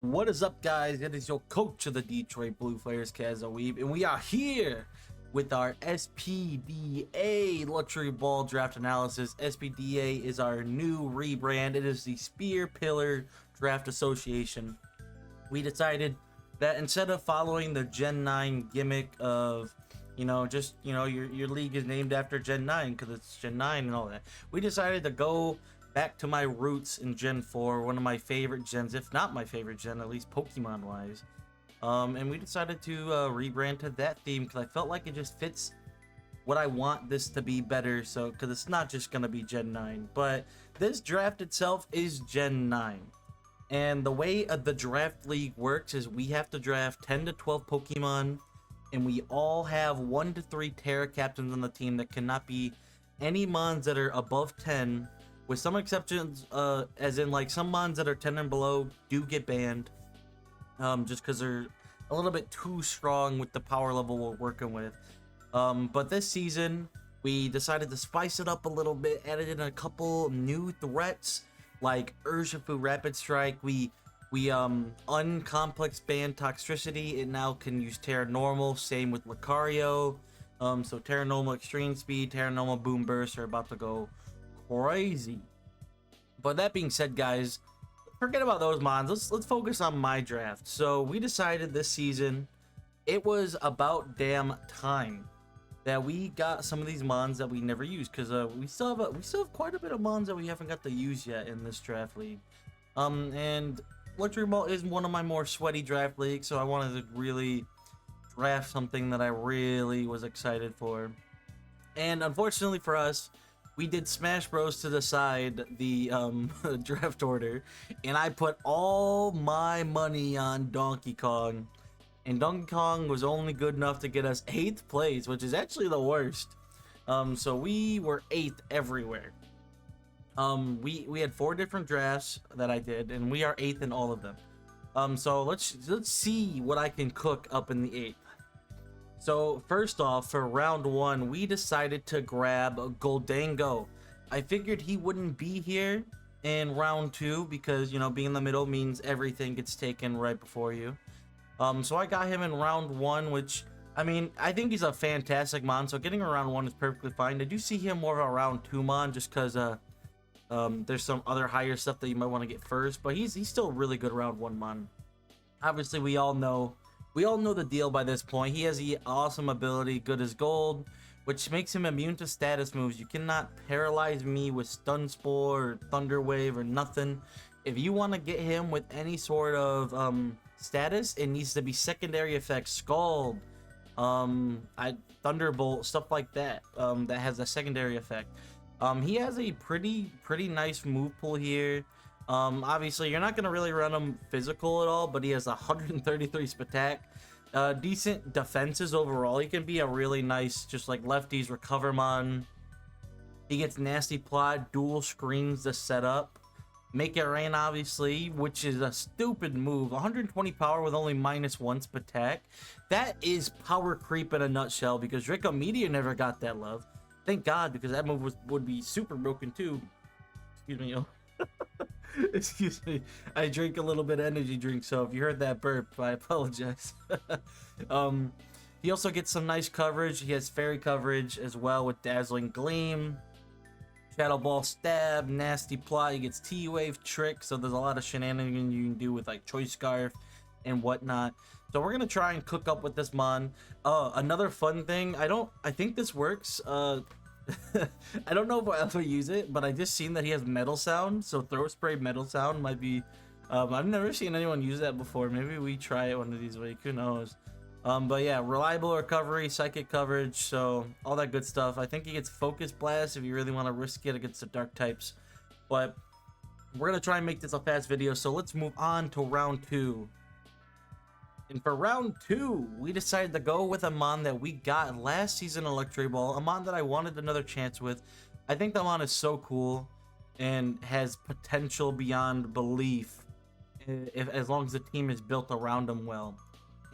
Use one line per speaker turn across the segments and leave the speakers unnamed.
What is up, guys? It is your coach of the Detroit Blue Flares, Kazaweeb, and we are here with our SPDA Luxuryball draft analysis. SPDA is our new rebrand. It is the Spear Pillar Draft Association. We decided that instead of following the Gen 9 gimmick of, your league is named after Gen 9 because it's Gen 9 and all that, we decided to go back to my roots in Gen 4, one of my favorite gens, if not my favorite gen, at least Pokemon wise. And we decided to rebrand to that theme because I felt like it just fits what I want this to be better. So, because it's not just gonna be Gen 9, but this draft itself is Gen 9. And the way the draft league works is we have to draft 10 to 12 Pokemon, and we all have 1 to 3 Terra captains on the team that cannot be any mons that are above 10. With some exceptions, as in like some mons that are 10 and below do get banned, just because they're a little bit too strong with the power level we're working with. But this season, we decided to spice it up a little bit, added in a couple new threats like Urshifu Rapid Strike. We uncomplex banned Toxtricity. It now can use Terra Normal. Same with Lucario. So Terra Normal Extreme Speed, Terra Normal Boom Burst are about to go crazy. But that being said, guys, forget about those mons. Let's focus on my draft. So we decided this season it was about damn time that we got some of these mons that we never used, because we still have quite a bit of mons that we haven't got to use yet in this draft league. And Luxuryball is one of my more sweaty draft leagues, so I wanted to really draft something that I really was excited for. And unfortunately for us, we did Smash Bros to decide the draft order, and I put all my money on Donkey Kong, and Donkey Kong was only good enough to get us 8th place, which is actually the worst. So we were 8th everywhere. We had 4 different drafts that I did, and we are 8th in all of them. So let's see what I can cook up in the 8th. So first off, for round 1, we decided to grab Goldango. I figured he wouldn't be here in round 2 because, being in the middle means everything gets taken right before you. So I got him in round 1, which, I think he's a fantastic mon, so getting around 1 is perfectly fine. I do see him more of a round 2 mon just because there's some other higher stuff that you might want to get first, but he's still really good round 1 mon. Obviously, we all know the deal by this point. He has the awesome ability, Good as Gold, which makes him immune to status moves. You cannot paralyze me with Stun Spore or Thunder Wave or nothing. If you want to get him with any sort of status, it needs to be secondary effects, Scald, Thunderbolt, stuff like that, that has a secondary effect. He has a pretty nice move pool here. Obviously, you're not going to really run him physical at all, but he has 133 Spatak. Decent defenses overall. He can be a really nice, just like lefties, recover mon. He gets Nasty Plot, dual screens to set up. Make It Rain, obviously, which is a stupid move. 120 power with only -1 Spatak. That is power creep in a nutshell, because Draco Meteor never got that love. Thank God, because that move would be super broken too. Excuse me, yo. Excuse me, I drink a little bit of energy drink, so if you heard that burp, I apologize. He also gets some nice coverage. He has fairy coverage as well with Dazzling Gleam, Shadow Ball Stab, Nasty Plot. He gets T-Wave Trick, so there's a lot of shenanigans you can do with like Choice Scarf and whatnot. So we're gonna try and cook up with this mon. Another fun thing, I think this works. I don't know if I'll ever use it, but I just seen that he has Metal Sound, so Throw Spray Metal Sound might be, I've never seen anyone use that before. Maybe we try it one of these weeks, who knows. But yeah, reliable recovery, psychic coverage, so all that good stuff. I think he gets Focus Blast if you really want to risk it against the dark types, but we're gonna try and make this a fast video, so let's move on to round 2. And for round 2, we decided to go with a mon that we got last season in Luxuryball, a mon that I wanted another chance with. I think the mon is so cool and has potential beyond belief, as long as the team is built around him well.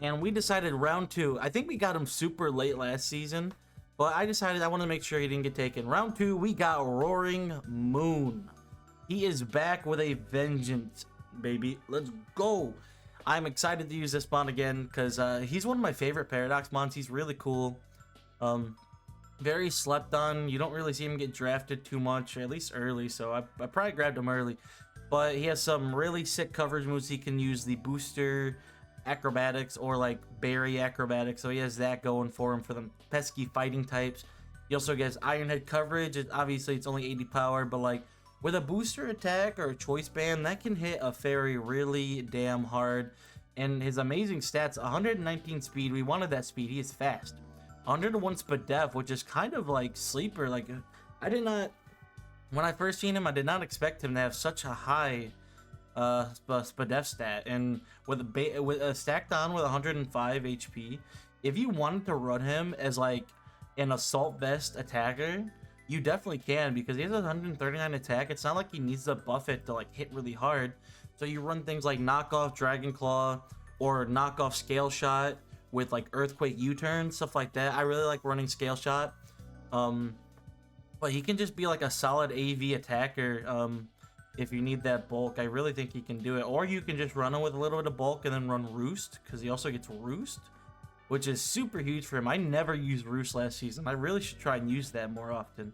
And we decided round 2, I think we got him super late last season, but I decided I want to make sure he didn't get taken. Round 2, we got Roaring Moon. He is back with a vengeance, baby. Let's go. I'm excited to use this mon again because he's one of my favorite Paradox mons. He's really cool. Very slept on. You don't really see him get drafted too much, at least early, so I probably grabbed him early. But he has some really sick coverage moves. He can use the booster acrobatics or like berry acrobatics, so he has that going for him for the pesky fighting types. He also gets Iron Head coverage. Obviously it's only 80 power, but like with a booster attack or a choice band, that can hit a fairy really damn hard. And his amazing stats, 119 speed. We wanted that speed. He is fast. 101 SPDA, which is kind of like sleeper. Like, I did not, when I first seen him, I did not expect him to have such a high SPDA stat. And with a stacked on with 105 HP, if you wanted to run him as like an assault vest attacker, you definitely can, because he has 139 attack. It's not like he needs to buff it to like hit really hard. So you run things like knockoff Dragon Claw or knockoff Scale Shot with like Earthquake U-turn, stuff like that. I really like running Scale Shot. But he can just be like a solid AV attacker if you need that bulk. I really think he can do it. Or you can just run him with a little bit of bulk and then run Roost, because he also gets Roost, which is super huge for him. I never used Roost last season. I really should try and use that more often.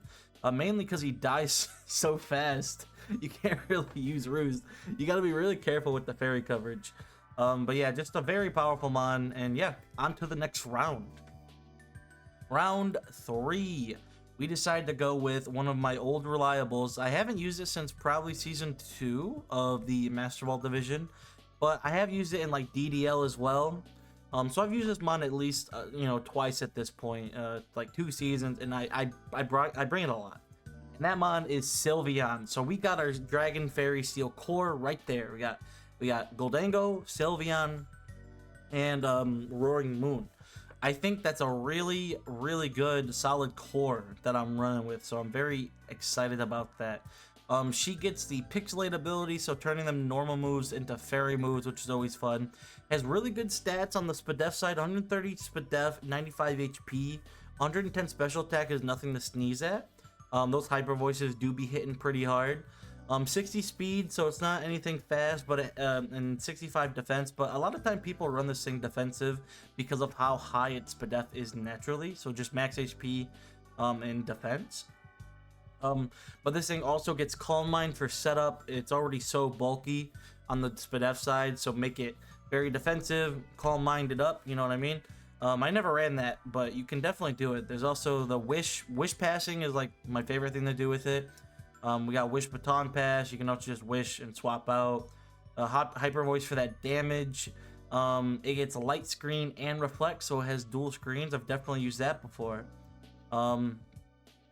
Mainly because he dies so fast. You can't really use Roost. You got to be really careful with the fairy coverage. But yeah, just a very powerful mon. And yeah, on to the next round. Round 3. We decided to go with one of my old reliables. I haven't used it since probably season 2 of the Master Ball division, but I have used it in like DDL as well. So I've used this mon at least twice at this point, like 2 seasons, and I bring it a lot. And that mon is Sylveon. So we got our Dragon Fairy Steel core right there. We got Goldango, Sylveon, and Roaring Moon. I think that's a really, really good, solid core that I'm running with, so I'm very excited about that. She gets the Pixelate ability, so turning them normal moves into fairy moves, which is always fun. Has really good stats on the SPDA side, 130 SPDA, 95 HP, 110 special attack is nothing to sneeze at. Those hyper voices do be hitting pretty hard. 60 speed, so it's not anything fast, but and 65 defense, but a lot of time people run this thing defensive because of how high its SPDA is naturally, so just max HP and defense. But this thing also gets Calm Mind for setup. It's already so bulky on the SPDA side, so make it very defensive, Calm Minded up, you know what I mean? I never ran that, but you can definitely do it. There's also the Wish passing is like my favorite thing to do with it. We got Wish Baton Pass. You can also just wish and swap out. Hyper Voice for that damage. It gets Light Screen and Reflect, so it has dual screens. I've definitely used that before. And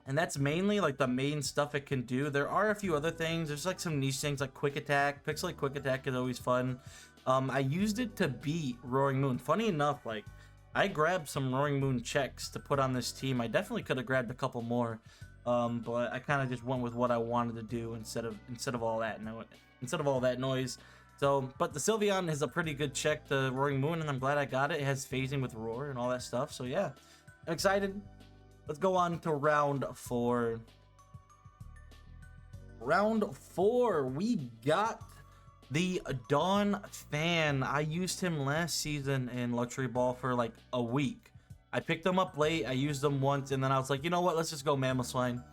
that's mainly like the main stuff it can do. There are a few other things. There's like some niche things like Quick Attack. Pixelate Quick Attack is always fun. I used it to beat Roaring Moon. Funny enough, like I grabbed some Roaring Moon checks to put on this team. I definitely could have grabbed a couple more. But I kind of just went with what I wanted to do instead of all that noise. So, but the Sylveon is a pretty good check to Roaring Moon, and I'm glad I got it. It has phasing with Roar and all that stuff. So yeah, I'm excited. Let's go on to round 4. Round 4, we got the Dawn Fan. I used him last season in Luxuryball for like a week. I picked them up late, I used them once, and then I was like, you know what, let's just go Mamoswine.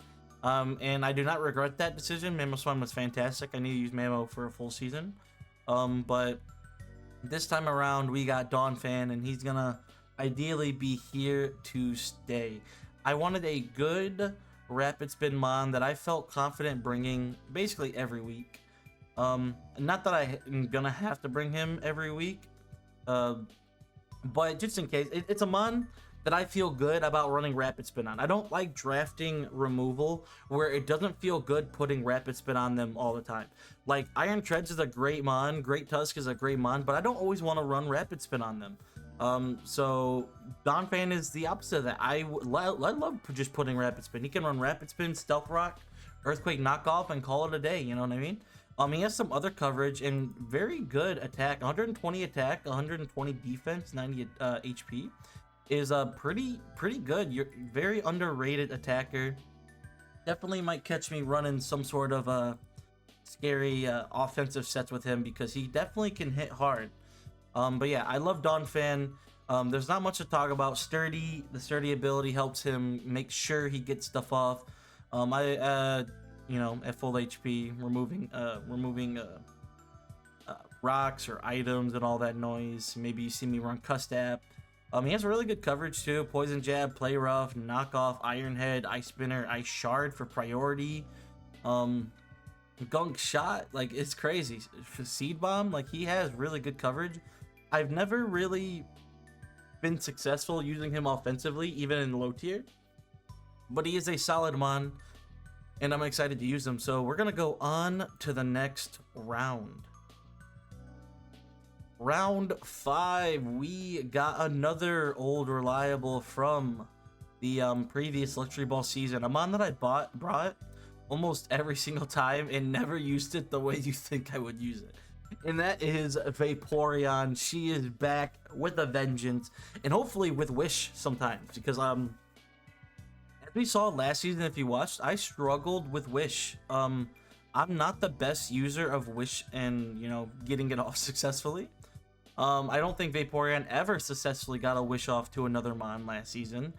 And I do not regret that decision. Mamoswine was fantastic. I need to use Mamo for a full season. But this time around, we got Dawn Fan, and he's gonna ideally be here to stay. I wanted a good Rapid Spin mon that I felt confident bringing basically every week. Not that I am gonna have to bring him every week, but just in case, it's a mon that I feel good about running Rapid Spin on. I don't like drafting removal where it doesn't feel good putting Rapid Spin on them all the time. Like Iron Treads is a great mon, Great Tusk is a great mon, but I don't always want to run Rapid Spin on them. So Dawn Fan is the opposite of that. I love just putting Rapid Spin. He can run Rapid Spin, Stealth Rock, Earthquake Knockoff, and call it a day, you know what I mean? He has some other coverage and very good attack. 120 attack, 120 defense, 90 HP is pretty good. You're very underrated attacker. Definitely might catch me running some sort of scary offensive sets with him because he definitely can hit hard. But yeah, I love Donphan. There's not much to talk about. Sturdy, the sturdy ability helps him make sure he gets stuff off. You know, at full HP, removing rocks or items and all that noise. Maybe you see me run Custap. He has really good coverage too. Poison Jab, Play Rough, Knockoff, Iron Head, Ice Spinner, Ice Shard for priority. Gunk Shot, like, it's crazy. For Seed Bomb, like, he has really good coverage. I've never really been successful using him offensively, even in low tier, but he is a solid mon, and I'm excited to use him. So we're gonna go on to the next round. Round 5, we got another old reliable from the previous Luxury Ball season. A mon that I brought almost every single time and never used it the way you think I would use it. And that is Vaporeon. She is back with a vengeance, and hopefully with Wish sometimes, because as we saw last season, if you watched, I struggled with Wish. I'm not the best user of Wish and, you know, getting it off successfully. I don't think Vaporeon ever successfully got a Wish off to another mon last season.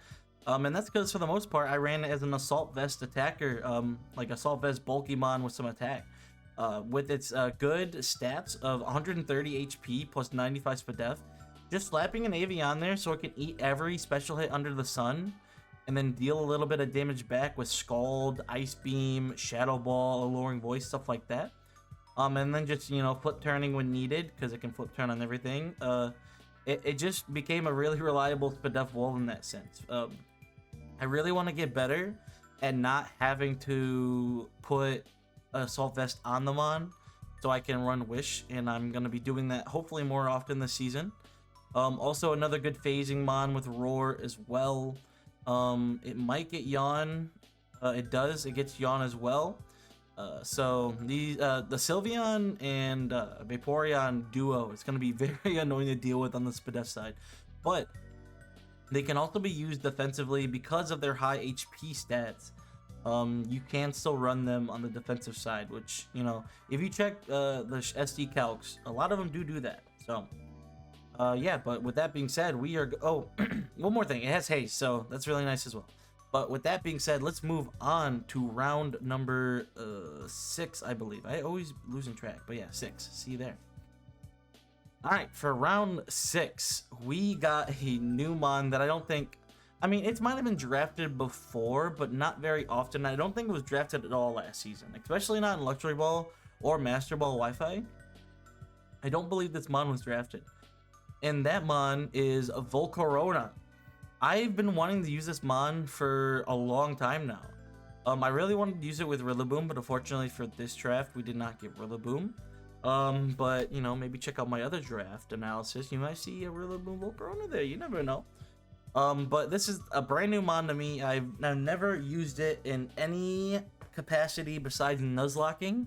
And that's because for the most part, I ran it as an Assault Vest attacker, like Assault Vest bulky mon with some attack. With its good stats of 130 HP plus 95 SPDA, just slapping an AV on there so it can eat every special hit under the sun, and then deal a little bit of damage back with Scald, Ice Beam, Shadow Ball, Alluring Voice, stuff like that. And then just, you know, flip turning when needed, because it can flip turn on everything. It just became a really reliable SPDA wall in that sense. I really want to get better at not having to put Assault Vest on the mon so I can run Wish, and I'm going to be doing that hopefully more often this season. Also another good phasing mon with Roar as well. It might get Yawn. It does. It gets Yawn as well. So the Sylveon and Vaporeon duo is going to be very annoying to deal with on the SPDA side, but they can also be used defensively because of their high HP stats. You can still run them on the defensive side, which, you know, if you check the SD calcs, a lot of them do that. So yeah, but with that being said, we are one more thing, it has haste, so that's really nice as well. But with that being said, let's move on to round number 6, I believe. I always losing track, but yeah, 6. See you there. All right, for round 6, we got a new mon that I don't think, I mean, it might have been drafted before, but not very often. I don't think it was drafted at all last season, especially not in Luxury Ball or Master Ball Wi-Fi. I don't believe this mon was drafted. And that mon is Volcarona. I've been wanting to use this mon for a long time now. I really wanted to use it with Rillaboom, but unfortunately for this draft, we did not get Rillaboom. But, you know, maybe check out my other draft analysis. You might see a Rillaboom Volcarona there. You never know. But this is a brand new mon to me. I've never used it in any capacity besides Nuzlocking.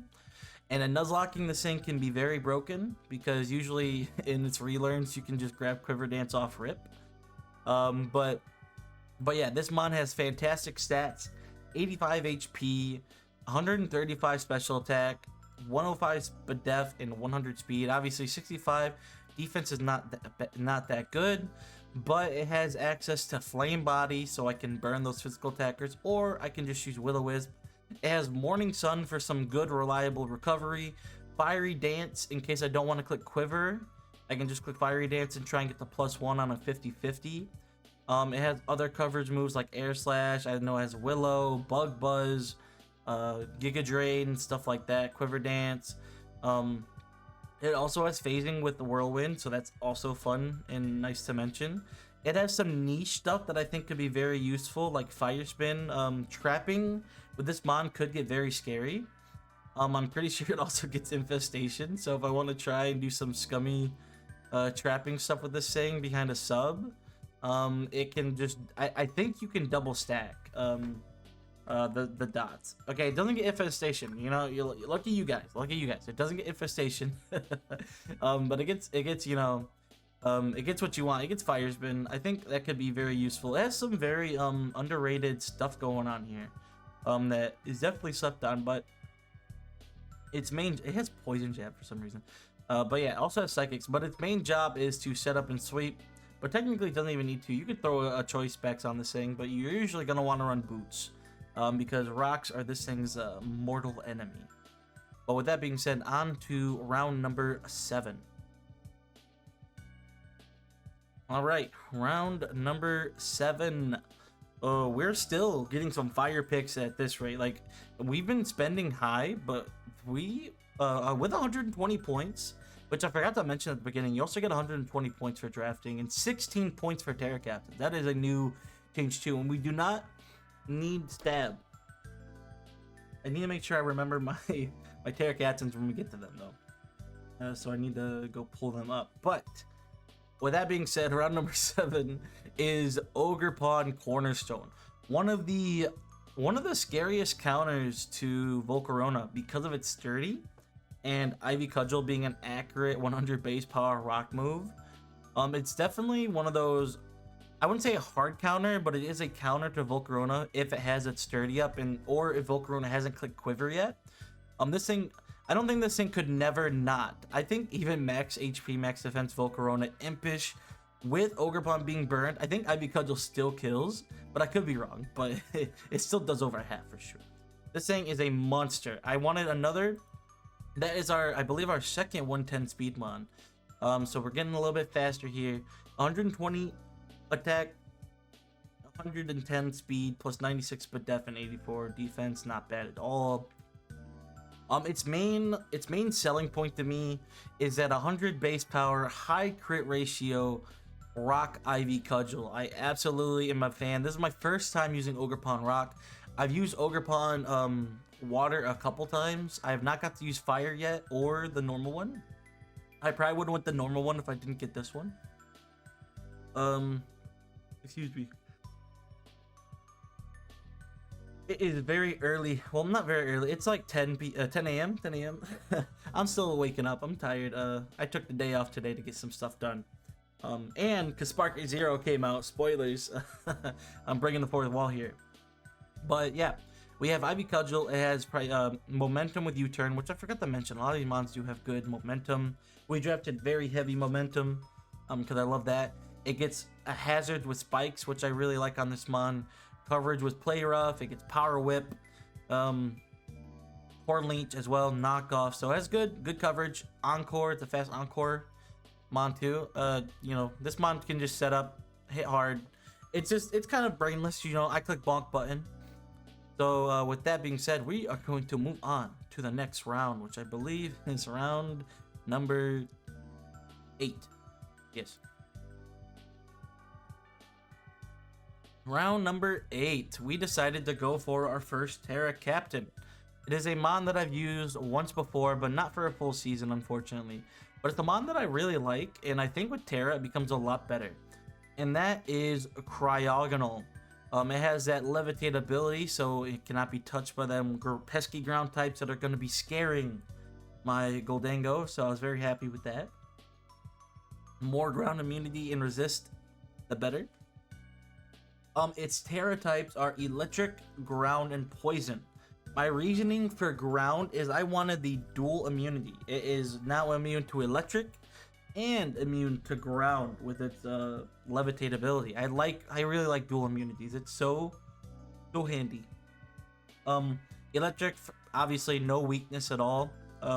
And in Nuzlocking, this thing can be very broken, because usually in its relearns, you can just grab Quiver Dance off rip. But yeah, this mon has fantastic stats: 85 HP, 135 special attack, 105 SPDA, and 100 speed. Obviously, 65 defense is not that good, but it has access to Flame Body, so I can burn those physical attackers, or I can just use Will-O-Wisp. It has Morning Sun for some good, reliable recovery. Fiery Dance, in case I don't want to click Quiver, I can just click Fiery Dance and try and get the +1 on a 50-50. It has other coverage moves like Air Slash. I know it has Willow, Bug Buzz, Giga Drain, stuff like that. Quiver Dance. It also has phasing with the Whirlwind, so that's also fun and nice to mention. It has some niche stuff that I think could be very useful, like Fire Spin. Trapping with this mon could get very scary. I'm pretty sure it also gets Infestation, so if I want to try and do some scummy trapping stuff with this thing behind a sub, it can just, I think you can double stack the dots. Okay, it doesn't get Infestation, you know, you're lucky you guys, it doesn't get Infestation. But it gets, you know, it gets what you want. It gets Fire Spin. I think that could be very useful. It has some very underrated stuff going on here that is definitely slept on, but it has Poison Jab for some reason. But yeah, it also has psychics, but its main job is to set up and sweep. But technically it doesn't even need to. You could throw a choice specs on this thing, but you're usually going to want to run boots. Because rocks are this thing's mortal enemy. But with that being said, on to round number 7. Alright, round number 7. We're still getting some fire picks at this rate. Like, we've been spending high, but we, with 120 points, which I forgot to mention at the beginning, you also get 120 points for drafting and 16 points for Terra Captain. That is a new change too, and we do not need stab. I need to make sure I remember my Terra Captains when we get to them though. So I need to go pull them up. But with that being said, round number 7 is Ogre Pawn Cornerstone. One of the scariest counters to Volcarona because of its sturdy and Ivy Cudgel being an accurate 100 base power rock move. It's definitely one of those, I wouldn't say a hard counter, but it is a counter to Volcarona if it has its sturdy up, or if Volcarona hasn't clicked Quiver yet. This thing, I don't think this thing could never not. I think even max HP, max defense Volcarona, Impish, with Ogre Pawn being burned, I think Ivy Cudgel still kills, but I could be wrong, but it still does over half for sure. This thing is a monster. I wanted another. That is our, I believe, our second 110 speed mon. So we're getting a little bit faster here. 120 attack, 110 speed, plus 96 but def and 84 defense. Not bad at all. Its main selling point to me is that 100 base power, high crit ratio, rock Ivy Cudgel. I absolutely am a fan. This is my first time using Ogre Pawn rock. I've used Ogre Pawn water a couple times. I have not got to use fire yet, or the normal one. I probably would have went the normal one if I didn't get this one. Excuse me. It is very early. Well, not very early. It's like 10 a.m. 10 a.m. I'm still waking up. I'm tired. I took the day off today to get some stuff done. And because Spark Zero came out, spoilers. I'm breaking the fourth wall here. But yeah, we have Ivy Cudgel. It has momentum with U-turn, which I forgot to mention. A lot of these mons do have good momentum. We drafted very heavy momentum, because I love that. It gets a hazard with spikes, which I really like on this mon. Coverage with Play Rough. It gets Power Whip, Horn Leech as well, knockoff. So it has good coverage. Encore, it's a fast Encore mon too. You know, this mon can just set up, hit hard. It's kind of brainless. You know, I click bonk button. So with that being said, we are going to move on to the next round, which I believe is round number 8. Yes. Round number 8, we decided to go for our first Terra Captain. It is a mon that I've used once before, but not for a full season, unfortunately. But it's a mon that I really like, and I think with Terra it becomes a lot better. And that is Cryogonal. It has that levitate ability, so it cannot be touched by them pesky ground types that are going to be scaring my Goldango, so I was very happy with that. More ground immunity and resist, the better. Its Terra types are Electric, Ground, and Poison. My reasoning for Ground is I wanted the dual immunity. It is now immune to Electric and immune to Ground with its levitate ability. I really like dual immunities. It's so handy. Electric, obviously no weakness at all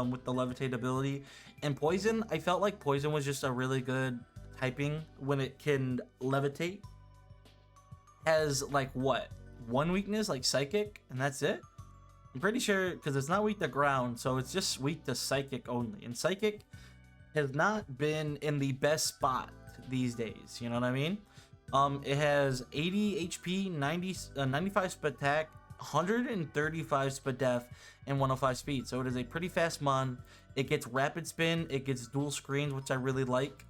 with the levitate ability. And Poison, I felt like Poison was just a really good typing when it can levitate. Has like what, one weakness, like Psychic, and that's it. I'm pretty sure, because it's not weak to Ground, so it's just weak to Psychic only. And Psychic has not been in the best spot these days, you know what I mean? It has 80 HP, 95 speed attack, 135 speed def, and 105 speed. So it is a pretty fast mon. It gets rapid spin, it gets dual screens, which I really like.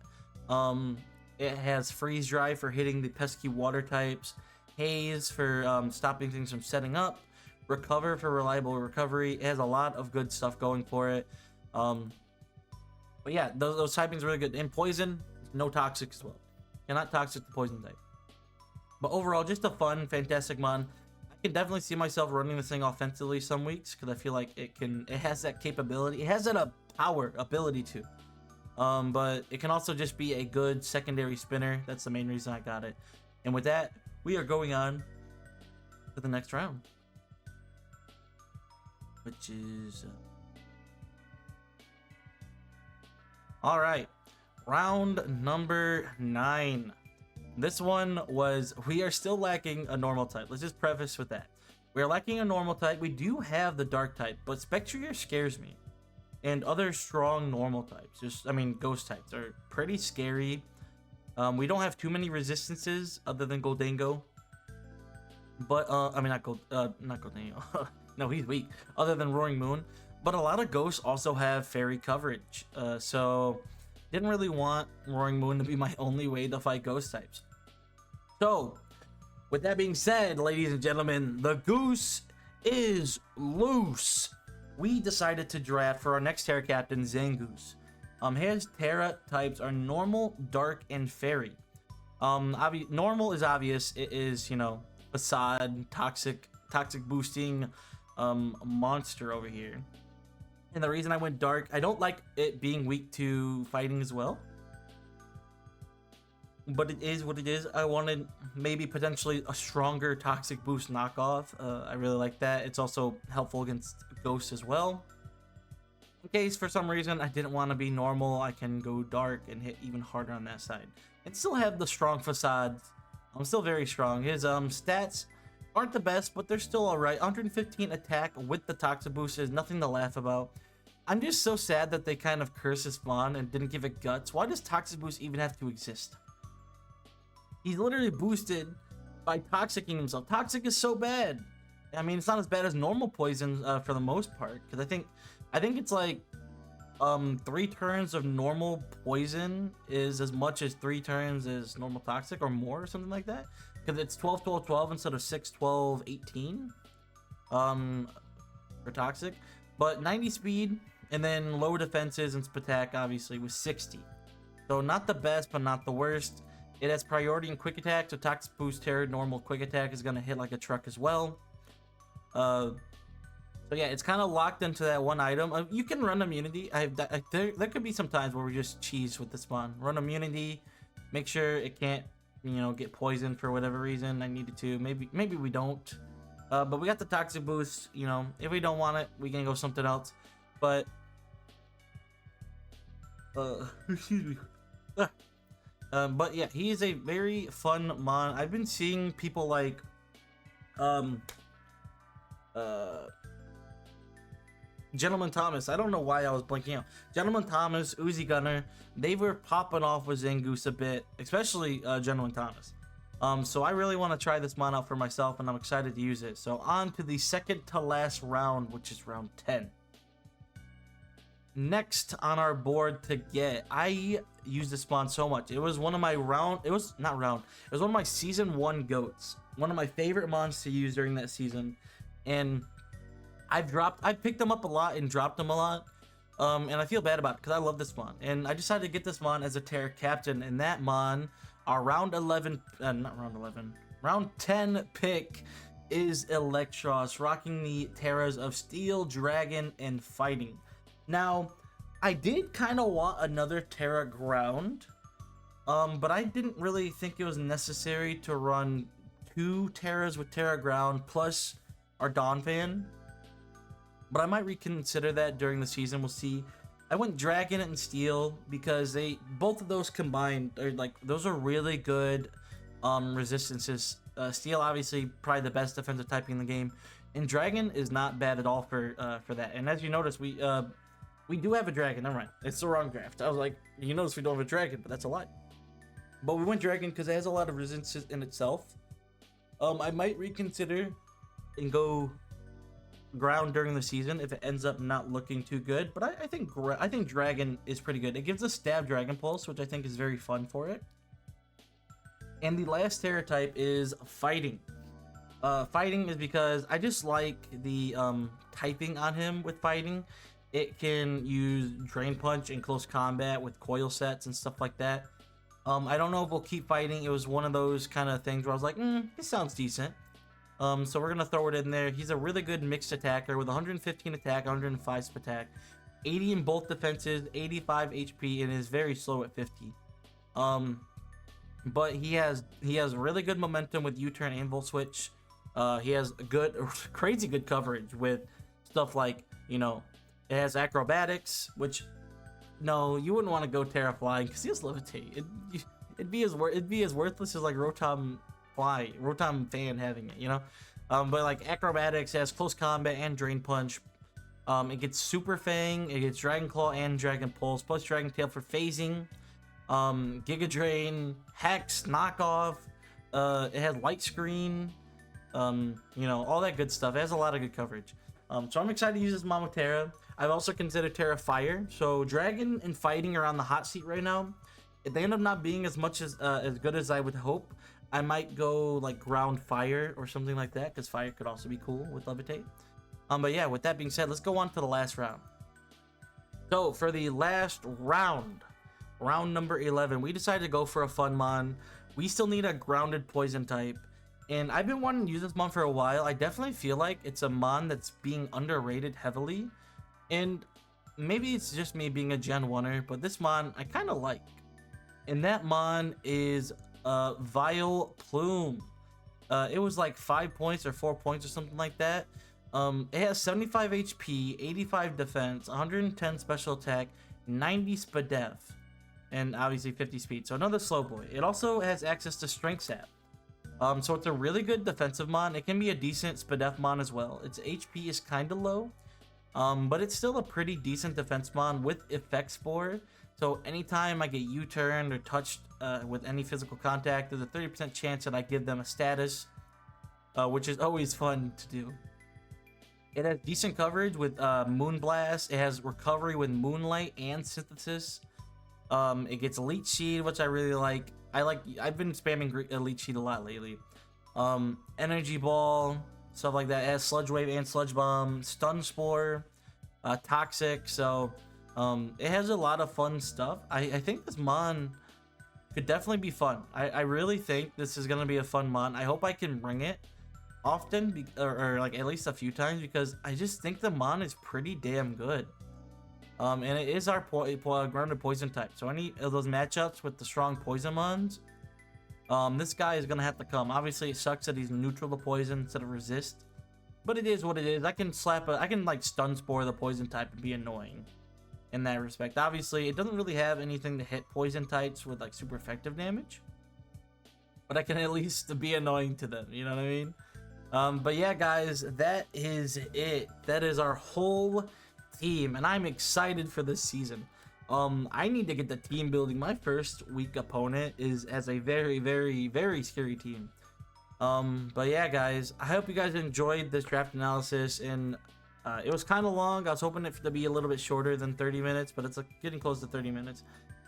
It has freeze dry for hitting the pesky water types, haze for stopping things from setting up, recover for reliable recovery. It has a lot of good stuff going for it. But yeah, those typings are really good. And Poison, no toxic as well. Cannot toxic the Poison type. But overall, just a fun, fantastic mon. I can definitely see myself running this thing offensively some weeks, because I feel like it has that capability. It has that power ability to. But it can also just be a good secondary spinner. That's the main reason I got it. And with that, we are going on to the next round, which is all right, round number 9. This one was, we are still lacking a normal type. Let's just preface with that. We're lacking a normal type. We do have the dark type, but Spectrier scares me. And other strong normal types, ghost types are pretty scary. We don't have too many resistances other than Goldango. But, not Goldango. No, he's weak. Other than Roaring Moon. But a lot of ghosts also have fairy coverage. So didn't really want Roaring Moon to be my only way to fight ghost types. So, with that being said, ladies and gentlemen, the goose is loose. We decided to draft for our next Terra Captain, Zangoose. His Terra types are normal, dark, and fairy. Normal is obvious. It is, facade, toxic boosting monster over here. And the reason I went dark, I don't like it being weak to fighting as well. But it is what it is. I wanted maybe potentially a stronger toxic boost knockoff. I really like that. It's also helpful against ghosts as well. In case for some reason I didn't want to be normal, I can go dark and hit even harder on that side. And still have the strong facades. I'm still very strong. His stats aren't the best, but they're still alright. 115 attack with the toxic boost is nothing to laugh about. I'm just so sad that they kind of cursed his spawn and didn't give it guts. Why does toxic boost even have to exist? He's literally boosted by toxicking himself. Toxic is so bad. I mean, it's not as bad as normal poison for the most part. Because I think it's like 3 turns of normal poison is as much as 3 turns as normal toxic or more or something like that. Because it's 12, 12, 12 instead of 6, 12, 18 for toxic. But 90 speed and then low defenses and attack obviously with 60. So not the best, but not the worst. It has priority in quick attack, so toxic boost Terra normal quick attack is going to hit like a truck as well. So yeah, it's kind of locked into that one item. You can run immunity. There could be some times where we just cheese with the spawn. Run immunity, make sure it can't, get poisoned for whatever reason. I needed to. Maybe we don't. But we got the toxic boost. If we don't want it, we can go something else. But excuse me. But yeah, he is a very fun mon. I've been seeing people like Gentleman Thomas. I don't know why I was blanking out. Gentleman Thomas, Uzi Gunner, they were popping off with Zangoose a bit, especially Gentleman Thomas. So I really want to try this mon out for myself, and I'm excited to use it. So on to the second to last round, which is round 10. Next on our board to get, I used this spawn so much. It was one of my it was one of my season 1 goats. One of my favorite mons to use during that season. And I picked them up a lot and dropped them a lot. And I feel bad about it because I love this mon. And I decided to get this mon as a Terra Captain. And that mon, our round 10 pick is Electros, rocking the Terras of Steel, Dragon, and Fighting. Now, I did kind of want another Terra Ground, but I didn't really think it was necessary to run 2 Terras with Terra Ground plus our Dawn Fan. But I might reconsider that during the season. We'll see. I went Dragon and Steel because both of those combined are those are really good resistances. Steel obviously probably the best defensive typing in the game, and Dragon is not bad at all for that. And as you notice, we do have a Dragon. Never mind, it's the wrong draft. I was like, you notice we don't have a Dragon, but that's a lie. But we went Dragon because it has a lot of resistances in itself. I might reconsider and go Ground during the season if it ends up not looking too good. But I think Dragon is pretty good. It gives a Stab Dragon Pulse, which I think is very fun for it. And the last Terra type is Fighting. Fighting is because I just like the typing on him with Fighting. It can use Drain Punch in close combat with coil sets and stuff like that. I don't know if we'll keep Fighting. It was one of those kind of things where I was like, this sounds decent. So we're going to throw it in there. He's a really good mixed attacker with 115 attack, 105 attack. 80 in both defenses, 85 HP, and is very slow at 50. But he has really good momentum with U-turn and Volt Switch. He has good, crazy good coverage with stuff like, you know, it has acrobatics, which no, you wouldn't want to go Terra Flying because he has Levitate. It'd be as worthless as like Rotom Fan having it, you know. But like acrobatics, it has close combat and Drain Punch. It gets Super Fang, it gets Dragon Claw and Dragon Pulse, plus Dragon Tail for phasing. Giga Drain, Hex, Knockoff. It has Light Screen. You know, all that good stuff. It has a lot of good coverage. So I'm excited to use this Mama Terra. I've also considered Terra Fire. So Dragon and Fighting are on the hot seat right now. If they end up not being as good as I would hope, I might go like Ground Fire or something like that, because Fire could also be cool with Levitate. But yeah, with that being said, let's go on to the last round. So for the last round number 11, we decided to go for a fun mon. We still need a grounded poison type, and I've been wanting to use this mon for a while. I definitely feel like it's a mon that's being underrated heavily, and maybe it's just me being a Gen 1er, but this mon I kind of like. And that mon is Vile Plume. It was like 5 points or 4 points or something like that. It has 75 HP, 85 defense, 110 special attack, 90 SPDA, and obviously 50 speed. So another slow boy. It also has access to Strength Sap. So it's a really good defensive mon. It can be a decent SPDA mon as well. Its HP is kind of low, but it's still a pretty decent defense mon with Effect Spore. So anytime I get U-turned or touched with any physical contact, there's a 30% chance that I give them a status, which is always fun to do. It has decent coverage with Moonblast. It has recovery with Moonlight and Synthesis. It gets Elite Sheet, which I really like. I've been spamming Elite Sheet a lot lately. Energy Ball, stuff like that. It has Sludge Wave and Sludge Bomb, Stun Spore, Toxic. So it has a lot of fun stuff. I think this mon could definitely be fun. I really think this is gonna be a fun mon. I hope I can bring it often, or like at least a few times, because I just think the mon is pretty damn good. And it is our grounded poison type, so any of those matchups with the strong poison mons, this guy is gonna have to come. Obviously it sucks that he's neutral to poison instead of resist, but it is what it is. I can like Stun Spore the poison type and be annoying in that respect. Obviously it doesn't really have anything to hit poison types with like super effective damage, but I can at least be annoying to them, you know what I mean? But yeah, guys, that is it. That is our whole team, and I'm excited for this season. I need to get the team building. My first week opponent is as a very, very, very scary team. But yeah, guys, I hope you guys enjoyed this draft analysis, and it was kind of long. I was hoping it to be a little bit shorter than 30 minutes, but it's like getting close to 30 minutes.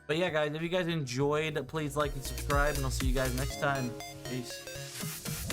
But yeah, guys, if you guys enjoyed, please like and subscribe, and I'll see you guys next time. Peace.